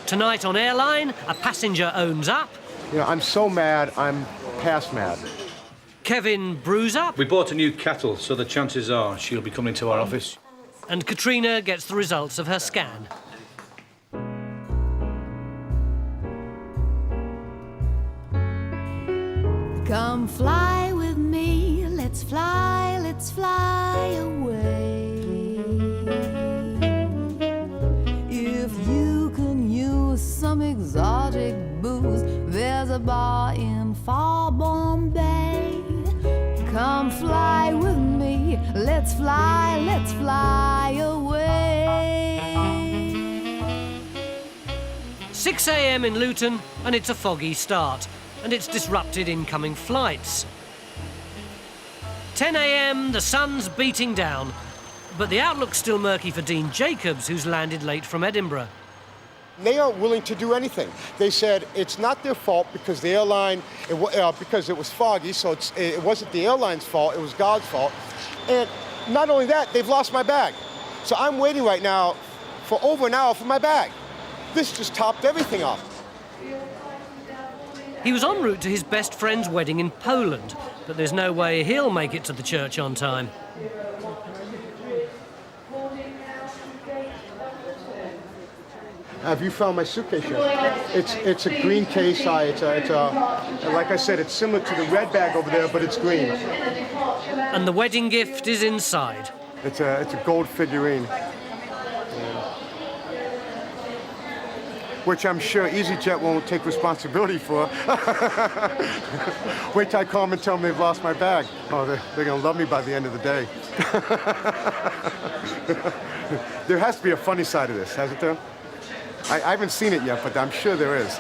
Tonight on Airline, a passenger owns up. You know, I'm so mad, I'm past mad. Kevin brews up. We bought a new kettle, so the chances are she'll be coming to our office. And Katrina gets the results of her scan. Come fly with me, let's fly away. If you can use some exotic booze, there's a bar in far Bombay. Come fly with me, let's fly away. 6 a.m. in Luton, and it's a foggy start, and it's disrupted incoming flights. 10 a.m, the sun's beating down, but the outlook's still murky for Dean Jacobs, who's landed late from Edinburgh. They aren't willing to do anything. They said it's not their fault because the airline, because it was foggy, so it wasn't the airline's fault, it was God's fault. And not only that, they've lost my bag. So I'm waiting right now for over an hour for my bag. This just topped everything off. He was en route to his best friend's wedding in Poland, but there's no way he'll make it to the church on time. Have you found my suitcase yet? It's a green case. Like I said, it's similar to the red bag over there, but it's green. And the wedding gift is inside. It's a gold figurine. Which I'm sure easyJet won't take responsibility for. Wait till I call them and tell them they've lost my bag. Oh, they're going to love me by the end of the day. There has to be a funny side of this, hasn't there? I haven't seen it yet, but I'm sure there is.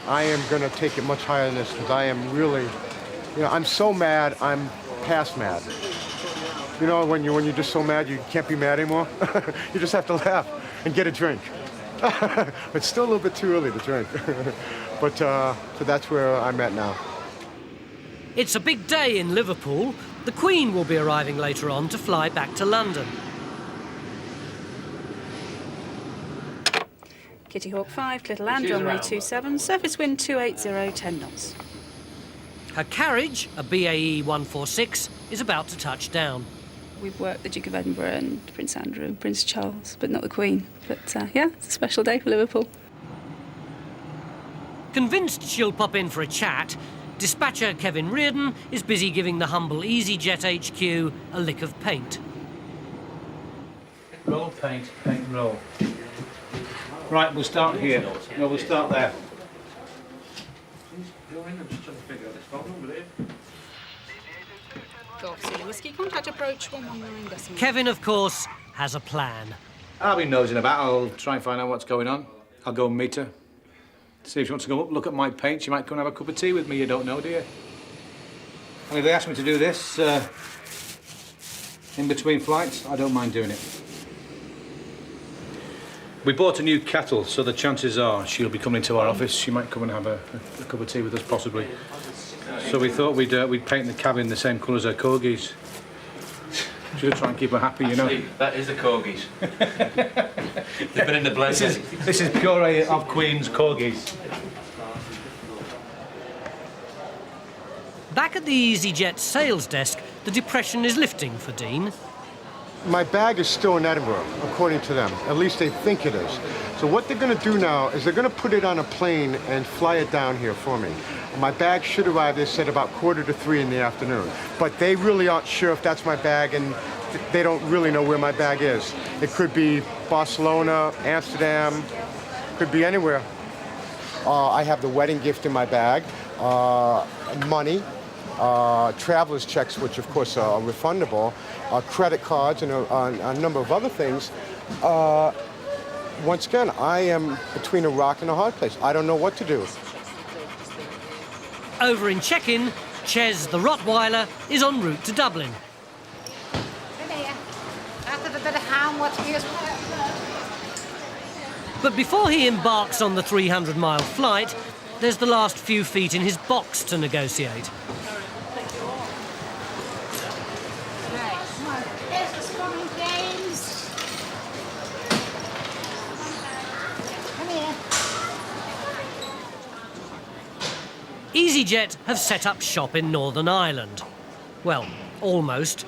I am going to take it much higher than this because I am really, I'm so mad, I'm past mad. You know, when you're just so mad, you can't be mad anymore. You just have to laugh and get a drink. It's still a little bit too early to drink. But so that's where I'm at now. It's a big day in Liverpool. The Queen will be arriving later on to fly back to London. Kitty Hawk 5, Little Land, runway 27, surface wind 280, 10 knots. Her carriage, a BAE 146, is about to touch down. We've worked the Duke of Edinburgh and Prince Andrew and Prince Charles, but not the Queen. But yeah, it's a special day for Liverpool. Convinced she'll pop in for a chat, dispatcher Kevin Reardon is busy giving the humble easyJet HQ a lick of paint. Roll, paint, paint, roll. Right, we'll start here. No, we'll start there. Golf Zulu Whiskey, contact approach 119. Kevin, of course, has a plan. I'll be nosing about. I'll try and find out what's going on. I'll go and meet her. See if she wants to go up, look at my paint. She might come and have a cup of tea with me. You don't know, do you? And if they ask me to do this in between flights, I don't mind doing it. We bought a new kettle, so the chances are she'll be coming to our office. She might come and have a cup of tea with us, possibly. So we thought we'd paint the cabin the same colour as her corgis. Should try and keep her happy, you know. Actually, that is the corgis. They've been in the blend. This is puree of Queen's corgis. Back at the easyJet sales desk, the depression is lifting for Dean. My bag is still in Edinburgh, according to them. At least they think it is. So what they're going to do now is they're going to put it on a plane and fly it down here for me. My bag should arrive, they said, about 2:45 in the afternoon. But they really aren't sure if that's my bag, and they don't really know where my bag is. It could be Barcelona, Amsterdam, could be anywhere. I have the wedding gift in my bag, money, traveler's checks, which of course are refundable, credit cards, and a number of other things. Once again, I am between a rock and a hard place. I don't know what to do. Over in check-in, Ches the Rottweiler is en route to Dublin. Come here. After a bit of ham, what's yours? But before he embarks on the 300-mile flight, there's the last few feet in his box to negotiate. There's the swimming games. Come here. easyJet have set up shop in Northern Ireland. Well, almost.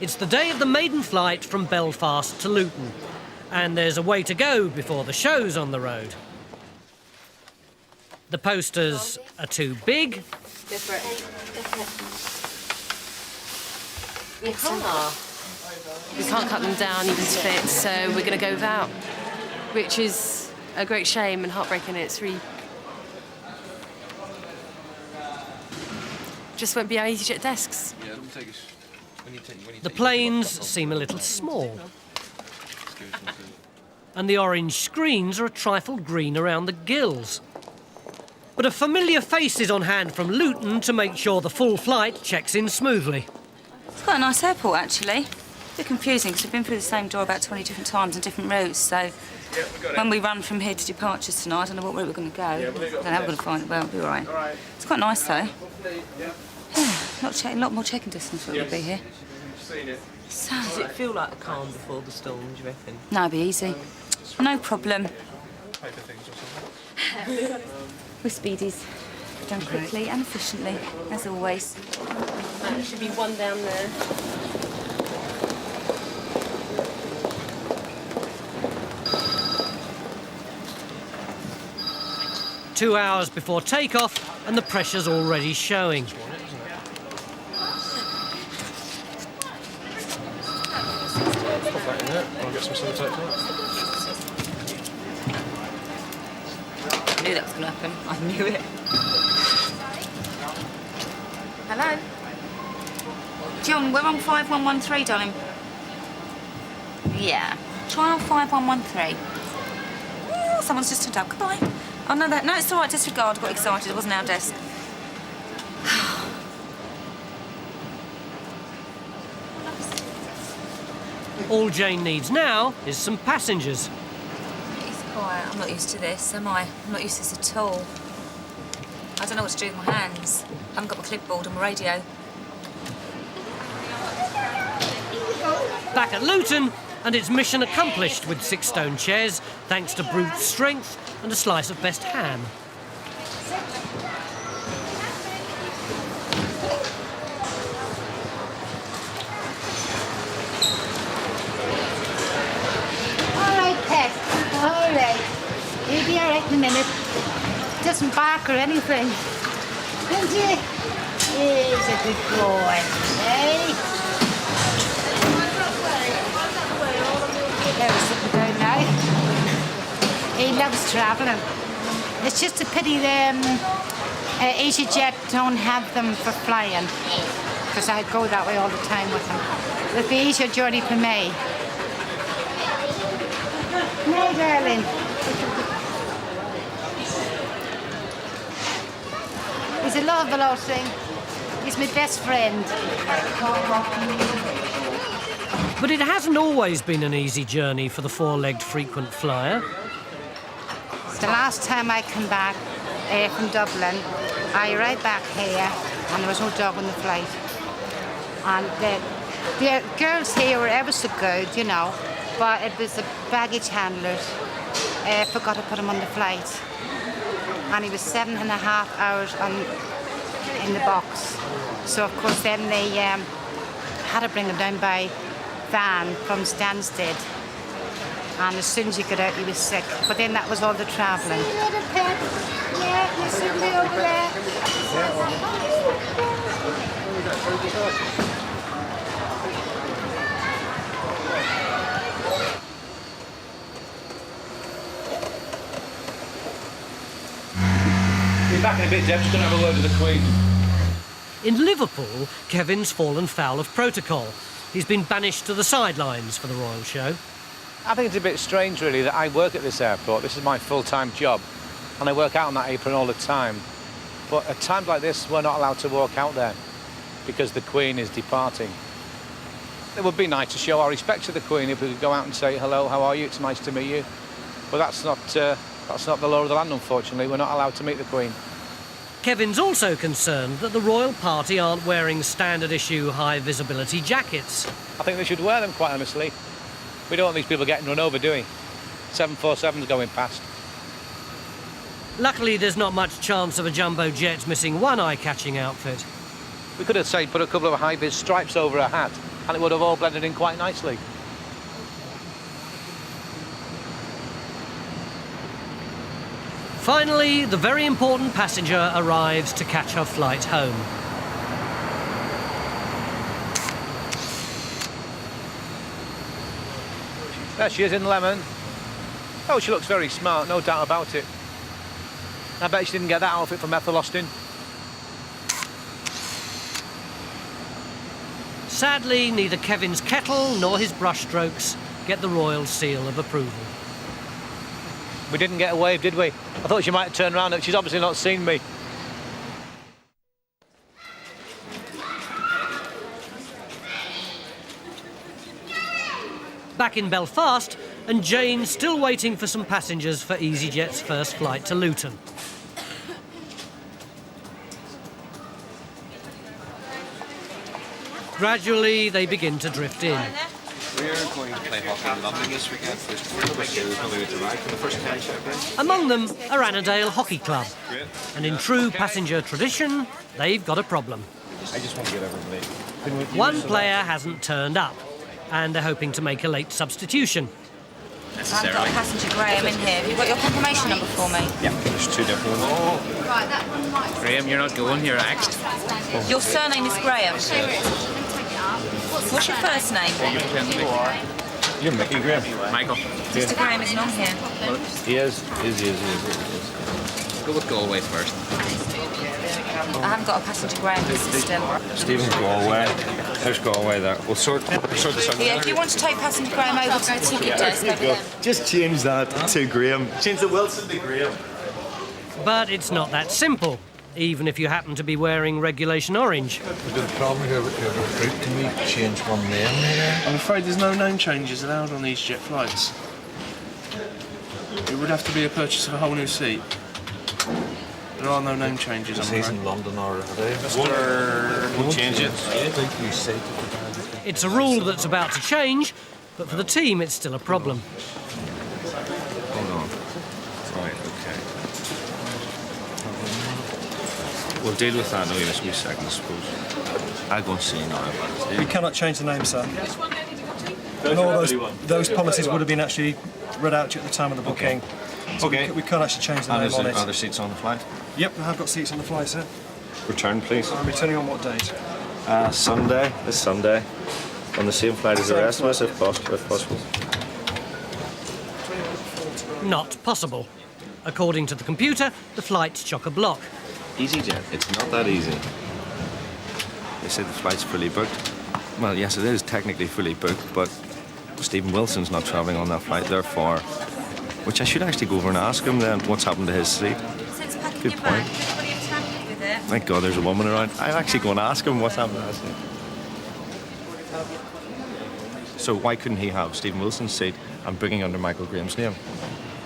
It's the day of the maiden flight from Belfast to Luton, and there's a way to go before the show's on the road. The posters are too big. We can't cut them down even to fit, so we're going to go without, which is a great shame and heartbreaking. It's really just won't be our easyJet desks. The planes seem a little small, and the orange screens are a trifle green around the gills. But a familiar face is on hand from Luton to make sure the full flight checks in smoothly. It's quite a nice airport, actually. A bit confusing because we've been through the same door about 20 different times on different routes, so when we run from here to departures tonight, I don't know what route we're going to go. I don't know how we're going to find it. Well, it'll be all right. It's quite nice, though. A lot more checking distance will be here. So, Does it feel like a calm before the storm, do you reckon? no, it'll be easy. No problem. We're speedies. Done quickly and efficiently, as always. There should be one down there. 2 hours before takeoff, and the pressure's already showing. I'll get some sellotape for I knew that was going to happen. I knew it. Hello? John, we're on 5113, darling. Yeah. Try on 5113. Oh, someone's just turned up. Goodbye. Oh, no, no, it's all right. Disregard. I got excited. It wasn't our desk. All Jane needs now is some passengers. It's quiet. I'm not used to this, am I? I'm not used to this at all. I don't know what to do with my hands. I haven't got my clipboard and my radio. Back at Luton, and it's mission accomplished with 6 stone chairs, thanks to brute strength and a slice of best ham. All right, pet. All right. You'll be all right in a minute. Doesn't bark or anything. Isn't he? He's a good boy. Hey? There he's sitting down now. He loves travelling. It's just a pity easyJet don't have them for flying, because I'd go that way all the time with them. It'd be easier journey for me. No, darling. He's a lovable old thing. He's my best friend. But it hasn't always been an easy journey for the 4-legged frequent flyer. The last time I came back from Dublin, I arrived back here and there was no dog on the flight. And the girls here were ever so good, you know, but it was the baggage handlers forgot to put him on the flight. And he was 7.5 hours in the box. So of course then they had to bring him down by van from Stansted. And as soon as he got out, he was sick. But then that was all the travelling. Yeah, you're sitting over there. Be back in a bit, Deb. Just going to have a word with the Queen. In Liverpool, Kevin's fallen foul of protocol. He's been banished to the sidelines for the royal show. I think it's a bit strange, really, that I work at this airport. This is my full-time job, and I work out on that apron all the time. But at times like this, we're not allowed to walk out there because the Queen is departing. It would be nice to show our respect to the Queen if we could go out and say, hello, how are you? It's nice to meet you. But that's not the law of the land, unfortunately. We're not allowed to meet the Queen. Kevin's also concerned that the royal party aren't wearing standard issue high visibility jackets. I think they should wear them, quite honestly. We don't want these people getting run over, do we? 747's going past. Luckily, there's not much chance of a jumbo jet missing one eye-catching outfit. We could have, say, put a couple of high-vis stripes over a hat, and it would have all blended in quite nicely. Finally, the very important passenger arrives to catch her flight home. There she is in lemon. Oh, she looks very smart, no doubt about it. I bet she didn't get that outfit from Ethel Austin. Sadly, neither Kevin's kettle nor his brushstrokes get the royal seal of approval. We didn't get a wave, did we? I thought she might turn around, but she's obviously not seen me. Back in Belfast, and Jane's still waiting for some passengers for easyJet's first flight to Luton. Gradually, they begin to drift in. We're going to play hockey in London this weekend. There's 4 of us here who's going to arrive for the first time check-in. Among them are Annandale Hockey Club. And in true passenger tradition, they've got a problem. I just want to get everybody. One player hasn't turned up, and they're hoping to make a late substitution. I've got passenger Graham in here. Have you got your confirmation number for me? Yeah, there's 2 different ones. Right, that one might... Graham, you're not going, you're axed. Your surname is Graham. What's your first name? You're Mickey Graham. Michael. Mr. Graham isn't on here. He is. Go with Galway first. I haven't got a passenger Graham in the system. Stephen Galway. There's Galway there. We'll sort this out. Yeah, if you want to take passenger Graham over to the ticket desk over there. Just change that to Graham. Change the Wilson to Graham. But it's not that simple, even if you happen to be wearing regulation orange. We've got a problem here with your group. Can we change one name here? I'm afraid there's no name changes allowed on these jet flights. It would have to be a purchase of a whole new seat. There are no name changes, I'm afraid. He's in London already. We'll change it. It's a rule that's about to change, but for the team it's still a problem. Hold on. Right, okay. We'll deal with that in a wee second, I suppose. I'll go and see now. We cannot change the name, sir. And all those policies would have been actually read out to you at the time of the booking. So Okay. We can't actually change the name on it. Are there seats on the flight? Yep, I have got seats on the flight, sir. Return, please. I'm returning on what date? Sunday. This Sunday. On the same flight as the rest of us, if possible. Not possible. According to the computer, the flight's chock-a-block. easyJet, it's not that easy. They say the flight's fully booked. Well, yes, it is technically fully booked, but Stephen Wilson's not travelling on that flight, therefore... Which I should actually go over and ask him then what's happened to his seat. Good point. Thank God there's a woman around. I'll actually go and ask him what's happened to his seat. So why couldn't he have Stephen Wilson's seat and booking under Michael Graham's name?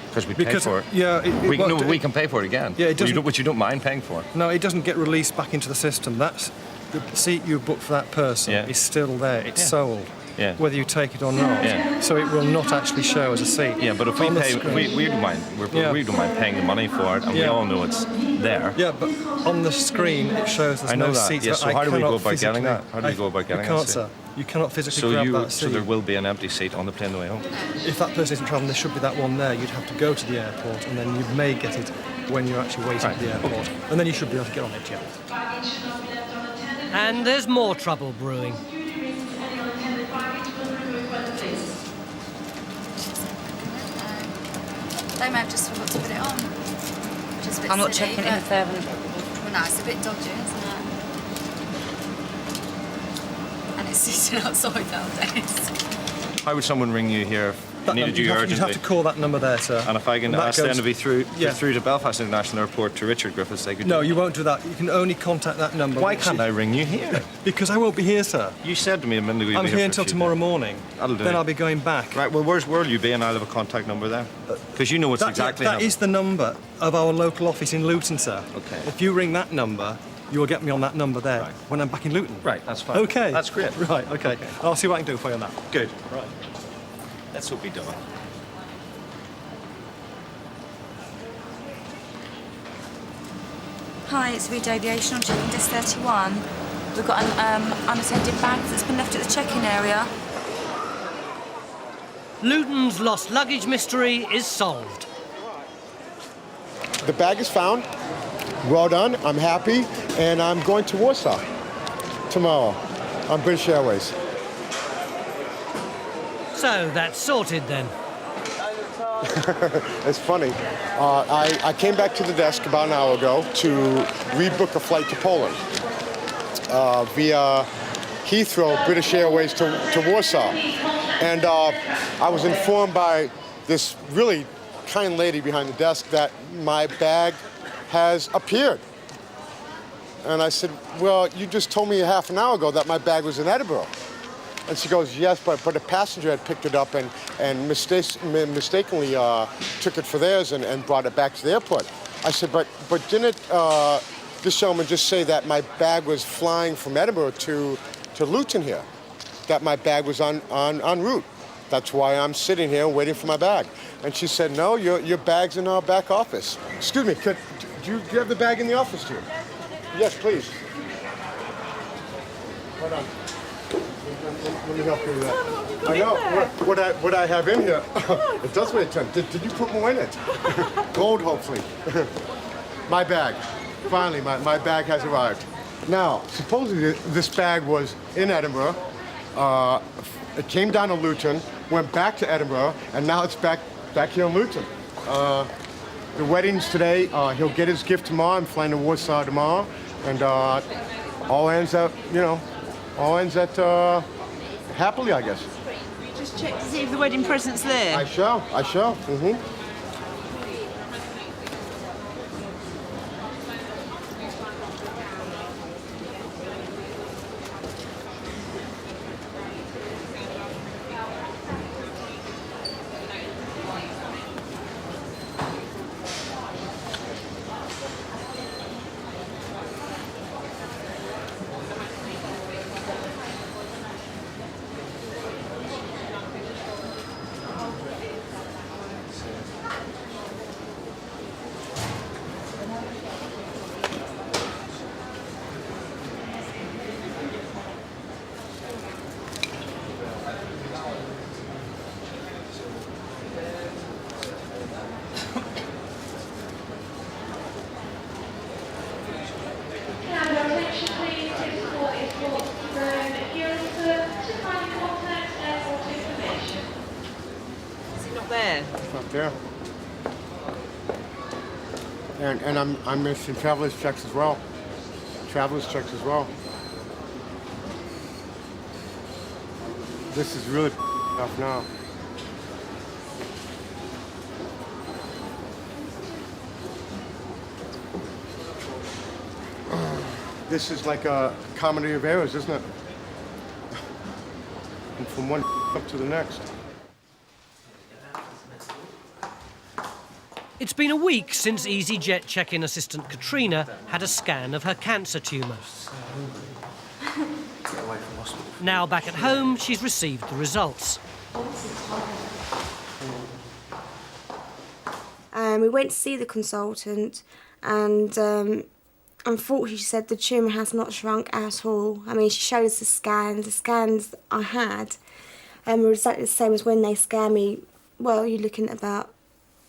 Because we paid for it. Yeah, we can pay for it again. Yeah, it doesn't, which you don't mind paying for. No, it doesn't get released back into the system. That's the seat you booked for that person is still there. It's sold. Yeah. Whether you take it or not. Yeah. So it will not actually show as a seat. Yeah, but if we pay, we don't mind. We don't mind paying the money for it, and we all know it's there. Yeah, but on the screen it shows there's no seats. Yes. So how do we go about getting that? How do we go about getting that? You can't, sir. You cannot physically grab that seat. So there will be an empty seat on the plane on the way home. If that person isn't travelling, there should be that one there. You'd have to go to the airport, and then you may get it when you're actually waiting at the airport, and then you should be able to get on it. Yeah. And there's more trouble brewing. They may have just forgot to put it on. Which is a bit I'm not silly, checking it if they haven't. Well, no, it's a bit dodgy, isn't it? And it's sitting outside nowadays. How would someone ring you here if needed you urgently? You'd have to call that number there, sir. And if I can ask them to be through to Belfast International Airport to Richard Griffiths, they could No, you won't do that. You can only contact that number. Why can't I ring you here? Because I won't be here, sir. You said to me a minute ago you'd I'm be here for until a few tomorrow days. morning. That'll do. Then I'll be going back. Right, well, where will you be? And I'll have a contact number there. Because you know what's exactly That is the number of our local office in Luton, sir. Okay. If you ring that number, you'll get me on that number there when I'm back in Luton. Right, that's fine. Okay. That's great. Right, okay. I'll see what I can do for you on that. Good. Right. Let's hope he does. Hi, it's Reed Aviation on check-in desk 31. We've got an unattended bag that's been left at the check-in area. Luton's lost luggage mystery is solved. The bag is found. Well done. I'm happy. And I'm going to Warsaw tomorrow on British Airways. So that's sorted then. It's funny. I came back to the desk about an hour ago to rebook a flight to Poland via Heathrow, British Airways to Warsaw. And I was informed by this really kind lady behind the desk that my bag has appeared. And I said, well, you just told me a half an hour ago that my bag was in Edinburgh. And she goes, yes, but a passenger had picked it up and mistakenly took it for theirs and brought it back to the airport. I said, but didn't this gentleman just say that my bag was flying from Edinburgh to Luton here? That my bag was en route. That's why I'm sitting here waiting for my bag. And she said, no, your bag's in our back office. Excuse me, do you have the bag in the office too? Yes, please. Hold on. Let me help you with that. I know what I have in here. It does weigh a ton. Did you put more in it? Gold, hopefully. My bag. Finally, my bag has arrived. Now, supposedly this bag was in Edinburgh. It came down to Luton, went back to Edinburgh, and now it's back here in Luton. The wedding's today. He'll get his gift tomorrow. I'm flying to Warsaw tomorrow, and all ends up, happily, I guess. Just check to see if the wedding present's there. I shall. Mm-hmm. There. It's not there. And I'm missing traveler's checks as well. Traveler's checks as well. This is really tough now. This is like a comedy of errors, isn't it? And from one up to the next. It's been a week since easyJet check-in assistant Katrina had a scan of her cancer tumour. Now back at home, she's received the results. We went to see the consultant, and unfortunately she said the tumour has not shrunk at all. I mean, she showed us the scans. The scans I had were exactly the same as when they scanned me. Well, you're looking at about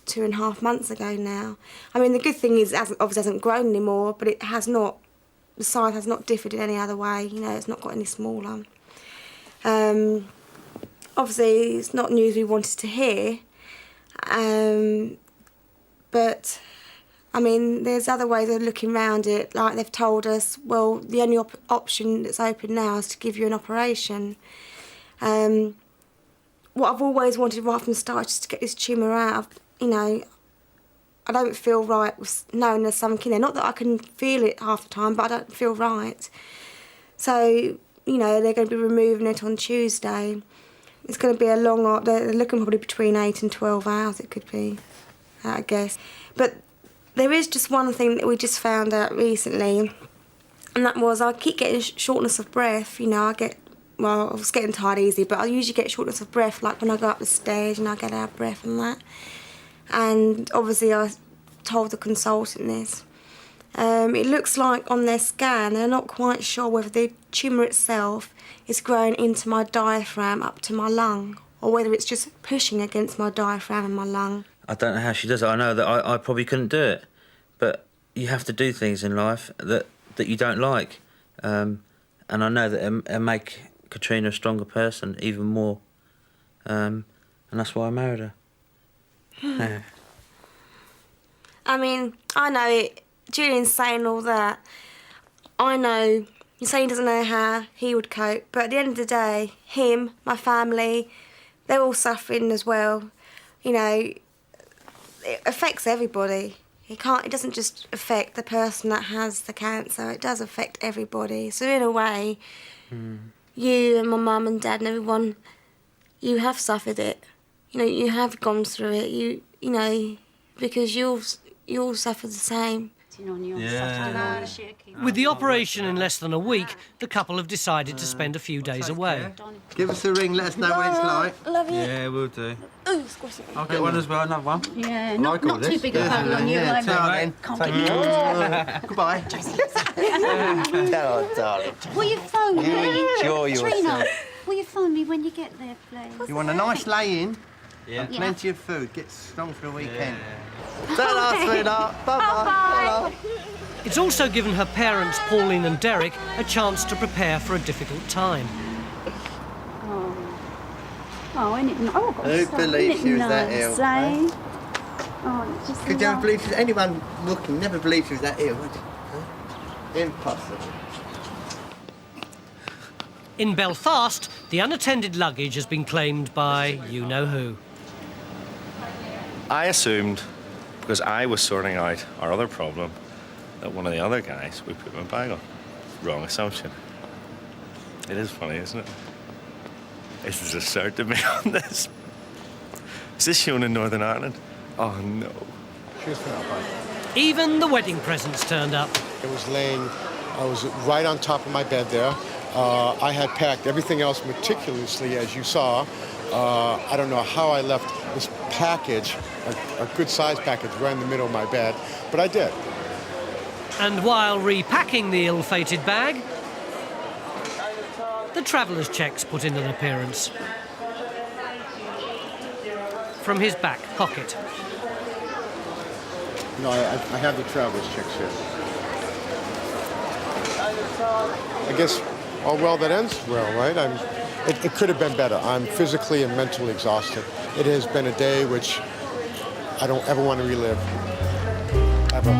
2.5 months ago now. I mean, the good thing is it obviously hasn't grown anymore, but it has not, the size has not differed in any other way. You know, it's not got any smaller. Obviously, it's not news we wanted to hear, but I mean, there's other ways of looking around it. Like they've told us, well, the only option that's open now is to give you an operation. what I've always wanted right from the start, just to get this tumour out. You know, I don't feel right with knowing there's something in there. Not that I can feel it half the time, but I don't feel right. So, you know, they're going to be removing it on Tuesday. It's going to be a long... They're looking probably between 8 and 12 hours, it could be, I guess. But there is just one thing that we just found out recently, and that was I keep getting shortness of breath. You know, I was getting tired easy, but I usually get shortness of breath, like when I go up the stairs and I get out of breath and that. And obviously I told the consultant this. It looks like on their scan they're not quite sure whether the tumour itself is growing into my diaphragm up to my lung, or whether it's just pushing against my diaphragm and my lung. I don't know how she does it. I know that I probably couldn't do it, but you have to do things in life that you don't like. And I know that it make Katrina a stronger person, even more. And that's why I married her. Yeah. I mean, I know it. Julian's saying all that. I know he's saying he doesn't know how he would cope, but at the end of the day, him, my family, they're all suffering as well. You know, it affects everybody. It doesn't just affect the person that has the cancer, it does affect everybody. So in a way, you and my mum and dad and everyone, you have suffered it. You know, you have gone through it, you know, because you all suffered the same. Yeah. With the operation in less than a week, the couple have decided to spend a few days away. Give us a ring, let us know what it's like. Love you. Yeah, we'll do. Ooh, squashy. I'll get one as well, another one. Yeah, not too big a bubble on you. Thank you. Goodbye. Hello, darling. Will you phone me? Enjoy Katrina, yourself. will you phone me when you get there, please? You want a nice lay-in? Yeah. And plenty of food. Get strong for the weekend. Ta-ra, sweetheart. Bye-bye. It's also given her parents, Pauline and Derek, a chance to prepare for a difficult time. Oh, isn't it nice? Oh, Who believes she was that ill? Eh? Oh, it's just Could you ever believe anyone looking never believed she was that ill, would you? Huh? Impossible. In Belfast, the unattended luggage has been claimed by you-know-who. I assumed, because I was sorting out our other problem, that one of the other guys would put my bag on. Wrong assumption. It is funny, isn't it? This is absurd to me on this. Is this shown in Northern Ireland? Oh, no. Even the wedding presents turned up. I was right on top of my bed there. I had packed everything else meticulously, as you saw. I don't know how I left this package, a good-sized package, right in the middle of my bed, but I did. And while repacking the ill-fated bag, the traveller's cheques put in an appearance. From his back pocket. No, I have the traveler's checks here. I guess all well that ends well, right? It could have been better. I'm physically and mentally exhausted. It has been a day which I don't ever want to relive. Ever.